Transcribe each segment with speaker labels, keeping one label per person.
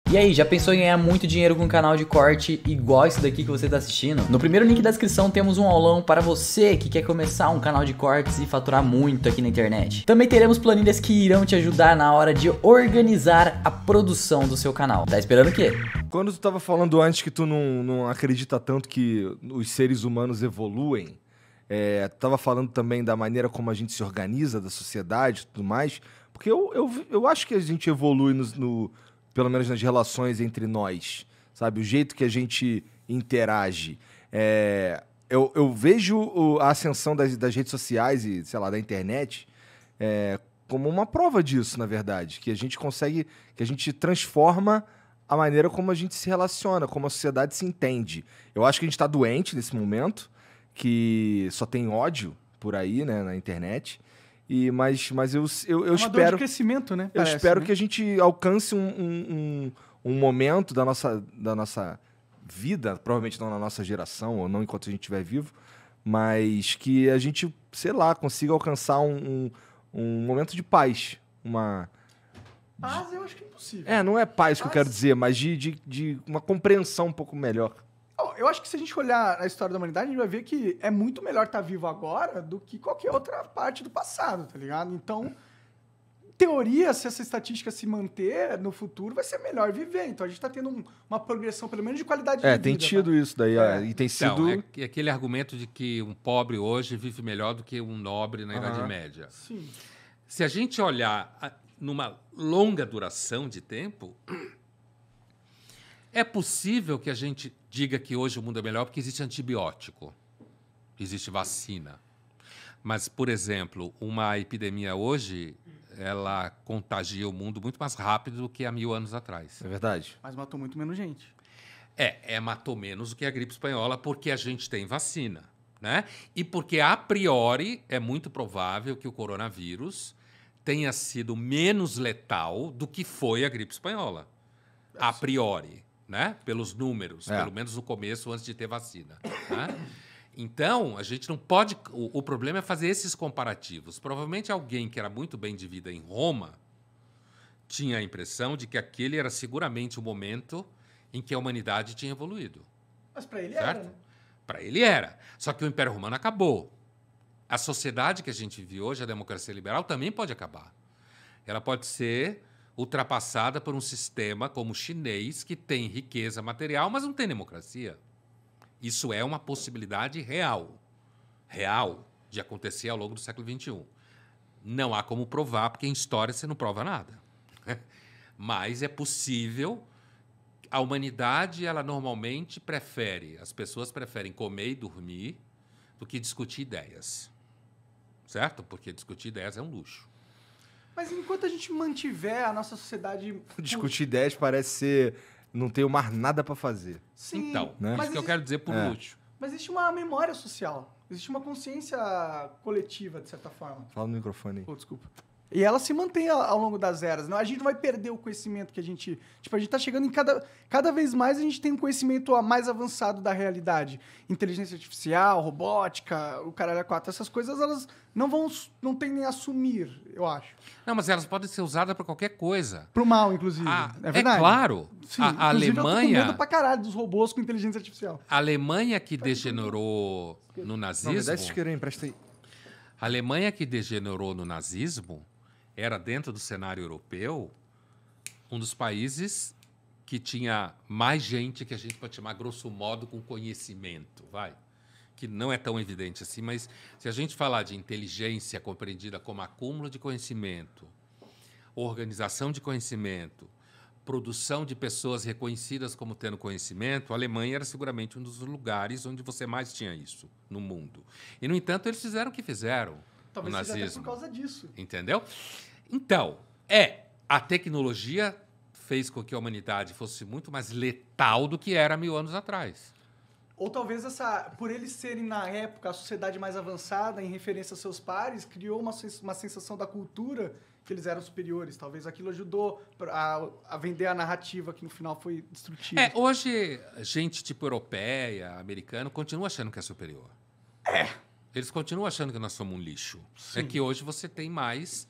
Speaker 1: E aí, já pensou em ganhar muito dinheiro com um canal de corte igual esse daqui que você está assistindo? No primeiro link da descrição temos um aulão para você que quer começar um canal de cortes e faturar muito aqui na internet. Também teremos planilhas que irão te ajudar na hora de organizar a produção do seu canal. Tá esperando o quê?
Speaker 2: Quando tu tava falando antes que tu não acredita tanto que os seres humanos evoluem, tu tava falando também da maneira como a gente se organiza, da sociedade e tudo mais, porque eu acho que a gente evolui pelo menos nas relações entre nós, sabe? O jeito que a gente interage. Eu vejo a ascensão das redes sociais e, sei lá, da internet como uma prova disso, na verdade. Que a gente consegue, que a gente transforma a maneira como a gente se relaciona, como a sociedade se entende. Eu acho que a gente está doente nesse momento, que só tem ódio por aí, né, na internet. Mas eu
Speaker 3: uma
Speaker 2: espero.
Speaker 3: dor de crescimento, né?
Speaker 2: Eu espero que a gente alcance um momento da nossa vida, provavelmente não na nossa geração, ou não enquanto a gente estiver vivo, mas que a gente, sei lá, consiga alcançar um momento de paz.
Speaker 3: Paz eu acho que é impossível.
Speaker 2: Não é paz que eu quero dizer, mas de uma compreensão um pouco melhor.
Speaker 3: Eu acho que se a gente olhar a história da humanidade, a gente vai ver que é muito melhor estar vivo agora do que qualquer outra parte do passado, tá ligado? Então, em teoria, se essa estatística se manter no futuro, vai ser melhor viver. Então, a gente está tendo uma progressão, pelo menos, de qualidade de vida.
Speaker 2: Tem tido isso daí, e tem sido...
Speaker 4: Então, aquele argumento de que um pobre hoje vive melhor do que um nobre na Idade Média.
Speaker 3: Sim.
Speaker 4: Se a gente olhar numa longa duração de tempo, é possível que a gente diga que hoje o mundo é melhor porque existe antibiótico, existe vacina. Mas, por exemplo, uma epidemia hoje, ela contagia o mundo muito mais rápido do que há 1000 anos atrás.
Speaker 2: É verdade.
Speaker 3: Mas matou muito menos gente.
Speaker 4: Matou menos do que a gripe espanhola porque a gente tem vacina, né? E porque, a priori, é muito provável que o coronavírus tenha sido menos letal do que foi a gripe espanhola. A priori. Né? Pelos números, pelo menos no começo, antes de ter vacina. Né? Então, a gente não pode... O problema é fazer esses comparativos. Provavelmente alguém que era muito bem de vida em Roma tinha a impressão de que aquele era seguramente o momento em que a humanidade tinha evoluído.
Speaker 3: Mas para ele
Speaker 4: certo?
Speaker 3: era, né?
Speaker 4: Para ele era. Só que o Império Romano acabou. A sociedade que a gente vive hoje, a democracia liberal, também pode acabar. Ela pode ser ultrapassada por um sistema como o chinês, que tem riqueza material, mas não tem democracia. Isso é uma possibilidade real de acontecer ao longo do século XXI. Não há como provar, porque em história você não prova nada. Mas é possível. A humanidade, ela normalmente as pessoas preferem comer e dormir do que discutir ideias. Certo? Porque discutir ideias é um luxo.
Speaker 3: Mas enquanto a gente mantiver a nossa sociedade...
Speaker 2: Discutir ideias parece ser... Não ter mais nada para fazer.
Speaker 3: Sim,
Speaker 4: então,
Speaker 2: né?
Speaker 4: Isso que eu quero dizer por luxo.
Speaker 3: Mas existe uma memória social. Existe uma consciência coletiva, de certa forma.
Speaker 2: Fala no microfone aí.
Speaker 3: Desculpa. E ela se mantém ao longo das eras. Não? A gente não vai perder o conhecimento que a gente... Tipo, a gente tá chegando em cada vez mais, a gente tem um conhecimento mais avançado da realidade. Inteligência artificial, robótica, o caralho a quatro. Essas coisas, elas não tendem a assumir, eu acho.
Speaker 4: Não, mas elas podem ser usadas para qualquer coisa.
Speaker 3: Pro mal, inclusive. É verdade.
Speaker 4: É claro.
Speaker 3: Sim,
Speaker 4: a Alemanha...
Speaker 3: Eu tô com medo pra caralho dos robôs com inteligência artificial.
Speaker 4: A Alemanha que degenerou no nazismo...
Speaker 2: Não, me dá esse isqueirinho, presta aí.
Speaker 4: A Alemanha que degenerou no nazismo era, dentro do cenário europeu, um dos países que tinha mais gente que a gente pode chamar, grosso modo, com conhecimento, que não é tão evidente assim, mas se a gente falar de inteligência compreendida como acúmulo de conhecimento, organização de conhecimento, produção de pessoas reconhecidas como tendo conhecimento, a Alemanha era seguramente um dos lugares onde você mais tinha isso no mundo. E, no entanto, eles fizeram o que fizeram.
Speaker 3: Talvez
Speaker 4: no
Speaker 3: seja
Speaker 4: nazismo.
Speaker 3: até por causa disso.
Speaker 4: Entendeu? Então, a tecnologia fez com que a humanidade fosse muito mais letal do que era 1000 anos atrás.
Speaker 3: Ou talvez por eles serem, na época, a sociedade mais avançada em referência aos seus pares, criou uma sensação da cultura que eles eram superiores. Talvez aquilo ajudou a vender a narrativa que no final foi destrutiva.
Speaker 4: Hoje, gente tipo europeia, americano, continua achando que é superior. Eles continuam achando que nós somos um lixo.
Speaker 3: Sim.
Speaker 4: É que hoje você tem mais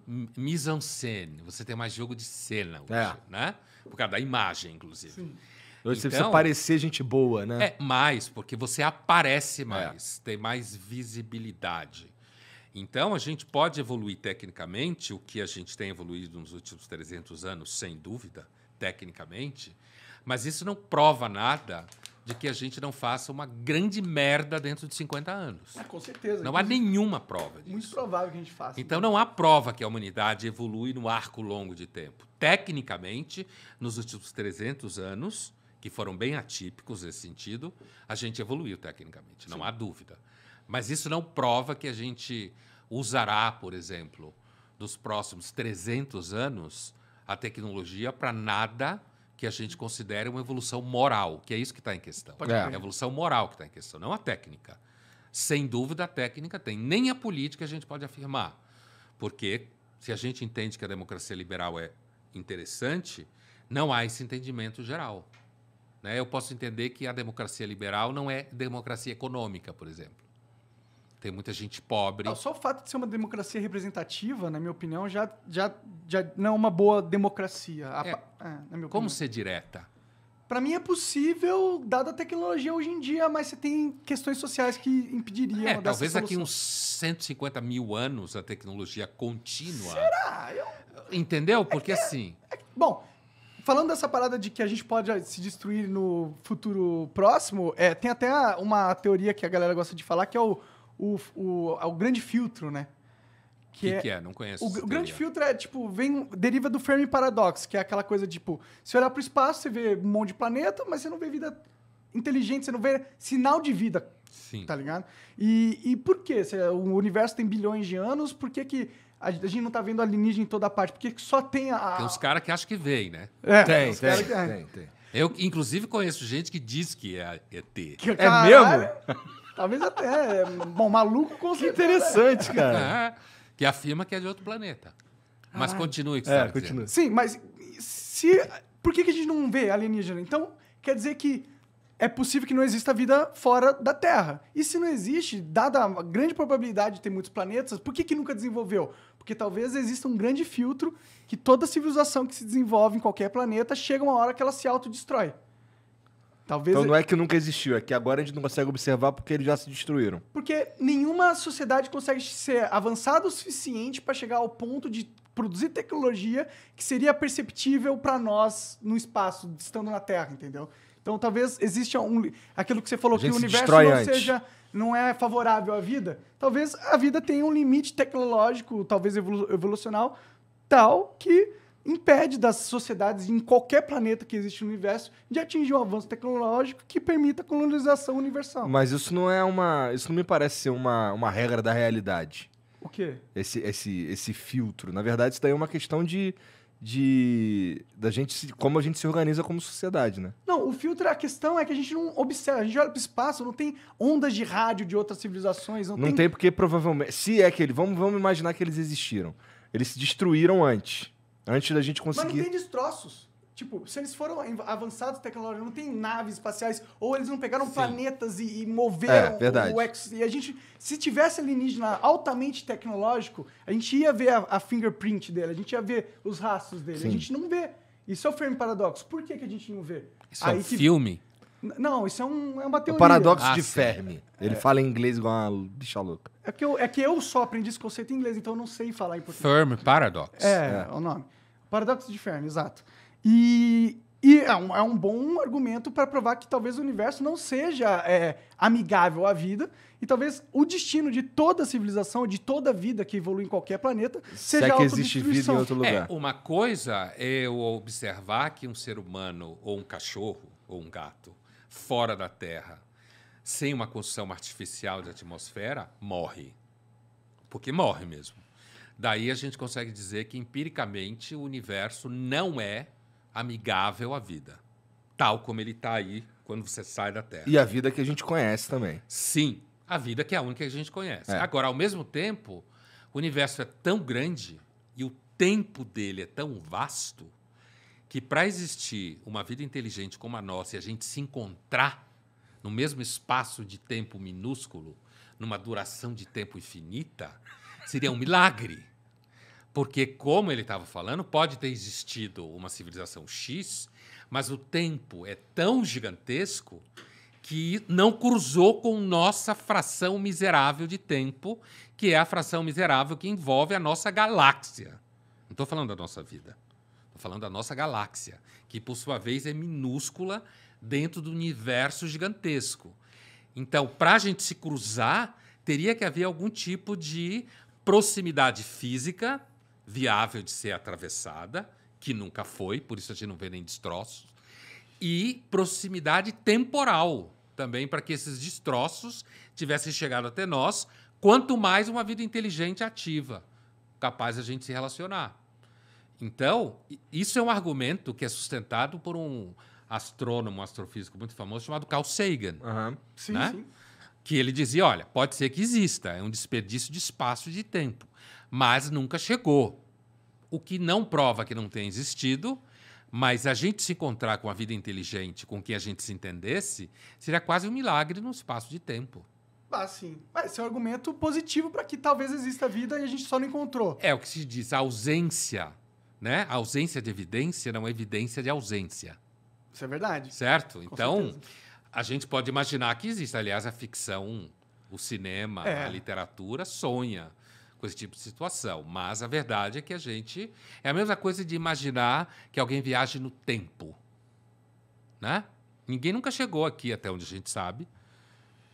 Speaker 4: mise-en-scène, você tem mais jogo de cena hoje, né? por causa da imagem, inclusive.
Speaker 3: Sim.
Speaker 2: Hoje você
Speaker 4: Então,
Speaker 2: precisa parecer gente boa, né?
Speaker 4: É mais, porque você aparece mais, tem mais visibilidade. Então, a gente pode evoluir tecnicamente, o que a gente tem evoluído nos últimos 300 anos, sem dúvida, tecnicamente, mas isso não prova nada de que a gente não faça uma grande merda dentro de 50 anos.
Speaker 3: Com certeza.
Speaker 4: Não há
Speaker 3: Inclusive,
Speaker 4: nenhuma prova disso.
Speaker 3: muito provável que a gente faça.
Speaker 4: Então, não há prova que a humanidade evolui no arco longo de tempo. Tecnicamente, nos últimos 300 anos, que foram bem atípicos nesse sentido, a gente evoluiu tecnicamente, não há dúvida. Mas isso não prova que a gente usará, por exemplo, dos próximos 300 anos, a tecnologia para nada que a gente considere uma evolução moral, que é isso que está em questão.
Speaker 3: Pode
Speaker 2: crer.
Speaker 4: É a evolução moral que está em questão, não a técnica. Sem dúvida, a técnica tem. Nem a política a gente pode afirmar. Porque, se a gente entende que a democracia liberal é interessante, não há esse entendimento geral. Né? Eu posso entender que a democracia liberal não é democracia econômica, por exemplo. Tem muita gente pobre.
Speaker 3: Não, só o fato de ser uma democracia representativa, na minha opinião, já não é uma boa democracia. Na minha
Speaker 4: Como
Speaker 3: opinião.
Speaker 4: ser direta?
Speaker 3: Para mim é possível, dada a tecnologia hoje em dia, mas você tem questões sociais que impediriam dessa
Speaker 4: Talvez daqui
Speaker 3: solução.
Speaker 4: uns 150 mil anos a tecnologia contínua.
Speaker 3: Será?
Speaker 4: Entendeu? Porque assim.
Speaker 3: Bom, falando dessa parada de que a gente pode se destruir no futuro próximo, tem até uma teoria que a galera gosta de falar, que é o grande filtro, né?
Speaker 4: O que é? Não conheço.
Speaker 3: O
Speaker 4: essa
Speaker 3: grande
Speaker 4: teoria.
Speaker 3: filtro é, tipo, deriva do Fermi Paradox, que é aquela coisa, tipo, você olhar para o espaço, você vê um monte de planeta, mas você não vê vida inteligente, você não vê sinal de vida,
Speaker 4: Sim.
Speaker 3: tá ligado? E por quê? O universo tem bilhões de anos, por que a gente não tá vendo alienígena em toda parte? Porque só tem
Speaker 4: Tem uns caras que acham que veem, né?
Speaker 2: Tem.
Speaker 3: tem.
Speaker 4: Eu, inclusive, conheço gente que diz que é ET.
Speaker 2: É mesmo?
Speaker 3: Talvez até. Bom, maluco com
Speaker 2: Que
Speaker 3: certeza.
Speaker 2: interessante, cara.
Speaker 4: Que afirma que é de outro planeta. Mas continue o que você estava
Speaker 2: continua.
Speaker 4: dizendo.
Speaker 3: Sim, mas por que a gente não vê alienígena? Então, quer dizer que é possível que não exista vida fora da Terra. E se não existe, dada a grande probabilidade de ter muitos planetas, por que nunca desenvolveu? Porque talvez exista um grande filtro que toda civilização que se desenvolve em qualquer planeta chega uma hora que ela se autodestrói. Talvez
Speaker 2: Então não é que nunca existiu, é que agora a gente não consegue observar porque eles já se destruíram.
Speaker 3: Porque nenhuma sociedade consegue ser avançada o suficiente para chegar ao ponto de produzir tecnologia que seria perceptível para nós no espaço, estando na Terra, entendeu? Então talvez exista aquilo que você falou,
Speaker 2: A
Speaker 3: que o
Speaker 2: gente se
Speaker 3: universo
Speaker 2: destrói antes.
Speaker 3: não é favorável à vida. Talvez a vida tenha um limite tecnológico, talvez evolucional, tal que impede das sociedades em qualquer planeta que existe no universo de atingir um avanço tecnológico que permita a colonização universal.
Speaker 2: Mas isso não me parece ser uma regra da realidade.
Speaker 3: O quê?
Speaker 2: Esse filtro. Na verdade, isso daí é uma questão da gente como a gente se organiza como sociedade, né?
Speaker 3: Não, o filtro, a questão é que a gente não observa, a gente olha para o espaço, não tem ondas de rádio de outras civilizações,
Speaker 2: Não tem porque provavelmente, se é que vamos imaginar que eles existiram. Eles se destruíram antes da gente
Speaker 3: Mas não
Speaker 2: conseguir.
Speaker 3: tem destroços. Tipo, se eles foram avançados tecnológicos, não tem naves espaciais, ou eles não pegaram planetas e moveram
Speaker 2: verdade.
Speaker 3: E a gente, se tivesse alienígena altamente tecnológico, a gente ia ver a fingerprint dele, a gente ia ver os rastros dele.
Speaker 2: Sim.
Speaker 3: A gente não vê. Isso é o Fermi Paradoxo. Por que a gente não vê?
Speaker 4: Isso é um filme?
Speaker 3: Não, isso é uma
Speaker 2: O
Speaker 3: teoria.
Speaker 2: paradoxo de
Speaker 4: sim.
Speaker 2: Fermi. Ele fala em inglês igual uma bicha louca.
Speaker 3: É que eu só aprendi esse conceito em inglês, então eu não sei falar em português.
Speaker 4: Fermi Paradox.
Speaker 3: É o nome. Paradoxo de Fermi, exato. E é um bom argumento para provar que talvez o universo não seja amigável à vida e talvez o destino de toda civilização, de toda vida que evolui em qualquer planeta,
Speaker 2: Se
Speaker 3: seja
Speaker 2: é que existe vida em
Speaker 3: autodestruição.
Speaker 2: outro lugar.
Speaker 4: Uma coisa é eu observar que um ser humano, ou um cachorro, ou um gato, fora da Terra, sem uma construção artificial de atmosfera, morre. Porque morre mesmo. Daí a gente consegue dizer que, empiricamente, o universo não é amigável à vida, tal como ele está aí quando você sai da Terra.
Speaker 2: E a vida que a gente conhece também.
Speaker 4: Sim, a vida que é a única que a gente conhece.
Speaker 2: É.
Speaker 4: Agora, ao mesmo tempo, o universo é tão grande e o tempo dele é tão vasto que, para existir uma vida inteligente como a nossa e a gente se encontrar no mesmo espaço de tempo minúsculo, numa duração de tempo infinita, seria um milagre. Porque, como ele estava falando, pode ter existido uma civilização X, mas o tempo é tão gigantesco que não cruzou com nossa fração miserável de tempo, que é a fração miserável que envolve a nossa galáxia. Não estou falando da nossa vida. Estou falando da nossa galáxia, que, por sua vez, é minúscula dentro do universo gigantesco. Então, para a gente se cruzar, teria que haver algum tipo de proximidade física viável de ser atravessada, que nunca foi, por isso a gente não vê nem destroços, e proximidade temporal também, para que esses destroços tivessem chegado até nós, quanto mais uma vida inteligente ativa, capaz de a gente se relacionar. Então, isso é um argumento que é sustentado por um astrônomo, um astrofísico muito famoso, chamado Carl Sagan.
Speaker 2: Aham.
Speaker 3: Sim,
Speaker 4: Né?
Speaker 3: sim.
Speaker 4: Que ele dizia, olha, pode ser que exista, é um desperdício de espaço e de tempo, mas nunca chegou. O que não prova que não tenha existido, mas a gente se encontrar com a vida inteligente, com quem a gente se entendesse, seria quase um milagre no espaço de tempo.
Speaker 3: Ah, sim. Esse é um argumento positivo para que talvez exista vida e a gente só não encontrou.
Speaker 4: É o que se diz, a ausência, né? A ausência de evidência não é evidência de ausência,
Speaker 3: Isso é verdade.
Speaker 4: certo? Então,
Speaker 3: certeza.
Speaker 4: a gente pode imaginar que existe. Aliás, a ficção, o cinema,
Speaker 3: É.
Speaker 4: a literatura sonha com esse tipo de situação. Mas a verdade é que a gente... É a mesma coisa de imaginar que alguém viaje no tempo, né? Ninguém nunca chegou aqui, até onde a gente sabe,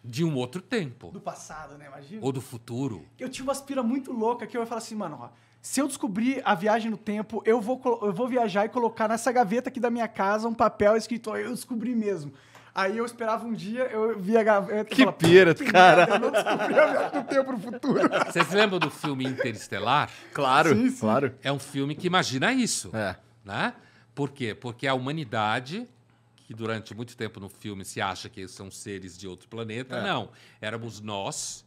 Speaker 4: de um outro tempo.
Speaker 3: Do passado, né? Imagina.
Speaker 4: Ou do futuro.
Speaker 3: Eu tinha uma aspira muito louca que eu ia falar assim, mano, ó, se eu descobrir a viagem no tempo, eu vou viajar e colocar nessa gaveta aqui da minha casa um papel escrito, ó, eu descobri mesmo. Aí eu esperava um dia, eu via a gaveta e
Speaker 2: Que
Speaker 3: falava,
Speaker 2: pira,
Speaker 3: "Que
Speaker 2: cara."
Speaker 3: merda, eu não descobri a viagem no tempo no futuro.
Speaker 4: Vocês lembram do filme Interestelar?
Speaker 2: Claro,
Speaker 3: Sim, sim.
Speaker 2: claro.
Speaker 4: É um filme que imagina isso.
Speaker 2: É.
Speaker 4: Né? Por quê? Porque a humanidade, que durante muito tempo no filme se acha que são seres de outro planeta,
Speaker 2: É.
Speaker 4: não. Éramos nós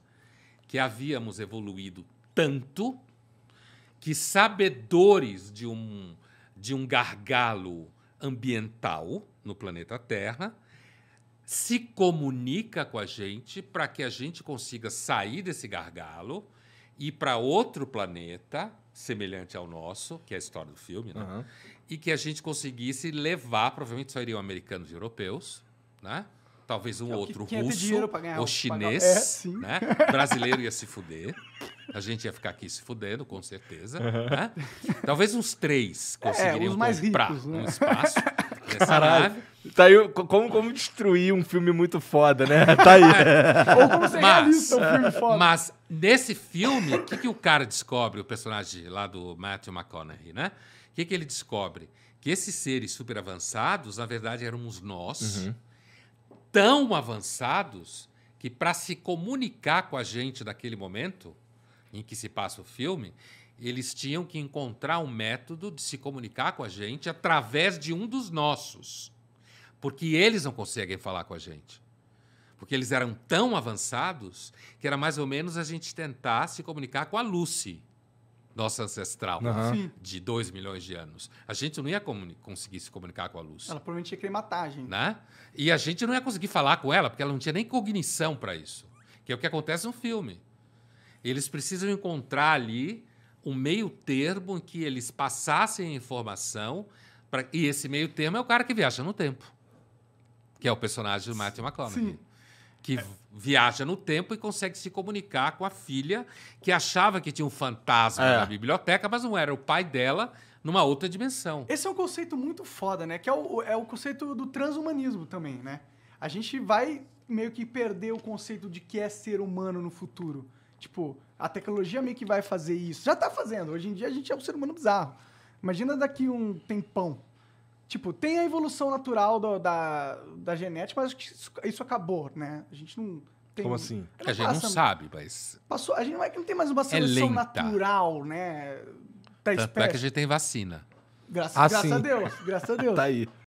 Speaker 4: que havíamos evoluído tanto que, sabedores de um gargalo ambiental no planeta Terra, se comunica com a gente para que a gente consiga sair desse gargalo e ir para outro planeta semelhante ao nosso, que é a história do filme, né?
Speaker 2: Aham.
Speaker 4: E que a gente conseguisse levar, provavelmente só iriam americanos e europeus, né? Talvez um
Speaker 3: Que é o que
Speaker 4: outro
Speaker 3: quem ia ter
Speaker 4: russo
Speaker 3: dinheiro pra ganhar
Speaker 4: ou
Speaker 3: o-
Speaker 4: chinês,
Speaker 3: pagar- É, sim.
Speaker 4: né? Brasileiro ia se fuder. A gente ia ficar aqui se fudendo, com certeza. Né? Talvez uns 3 conseguiriam
Speaker 3: os mais
Speaker 4: comprar
Speaker 3: ricos, né?
Speaker 4: um espaço nessa
Speaker 2: Caralho.
Speaker 4: nave.
Speaker 2: Tá aí, como destruir um filme muito foda, né? Tá aí.
Speaker 3: Ou como ser realista, um filme foda.
Speaker 4: Mas nesse filme, o que o cara descobre, o personagem lá do Matthew McConaughey, né? O que ele descobre? Que esses seres super avançados, na verdade, éramos nós, tão avançados que, para se comunicar com a gente naquele momento em que se passa o filme, eles tinham que encontrar um método de se comunicar com a gente através de um dos nossos. Porque eles não conseguem falar com a gente. Porque eles eram tão avançados que era mais ou menos a gente tentar se comunicar com a Lucy, nossa ancestral,
Speaker 2: Aham.
Speaker 3: Sim.
Speaker 4: de 2 milhões de anos. A gente não ia conseguir se comunicar com a Lucy.
Speaker 3: Ela provavelmente ia querer matar a gente.
Speaker 4: Né? E a gente não ia conseguir falar com ela, porque ela não tinha nem cognição para isso. Que é o que acontece no filme. Eles precisam encontrar ali um meio termo em que eles passassem a informação, e esse meio termo é o cara que viaja no tempo, que é o personagem do Matthew McConaughey.
Speaker 3: Sim.
Speaker 4: Que viaja no tempo e consegue se comunicar com a filha, que achava que tinha um fantasma
Speaker 2: É.
Speaker 4: na biblioteca, mas não era o pai dela numa outra dimensão.
Speaker 3: Esse é um conceito muito foda, né? Que é o conceito do transhumanismo também, né? A gente vai meio que perder o conceito de que é ser humano no futuro. Tipo, a tecnologia meio que vai fazer isso. Já tá fazendo. Hoje em dia a gente é um ser humano bizarro. Imagina daqui um tempão. Tipo, tem a evolução natural da genética, mas acho que isso acabou, né? A gente não tem...
Speaker 2: Como assim?
Speaker 4: Que a gente não sabe, mas...
Speaker 3: Passou, a gente não tem mais uma seleção
Speaker 4: lenta.
Speaker 3: natural, né? Da
Speaker 4: Tanto é que a
Speaker 3: espécie.
Speaker 4: gente tem vacina.
Speaker 3: Graças
Speaker 2: Ah,
Speaker 3: a
Speaker 2: sim.
Speaker 3: Deus, graças a Deus.
Speaker 2: Tá aí.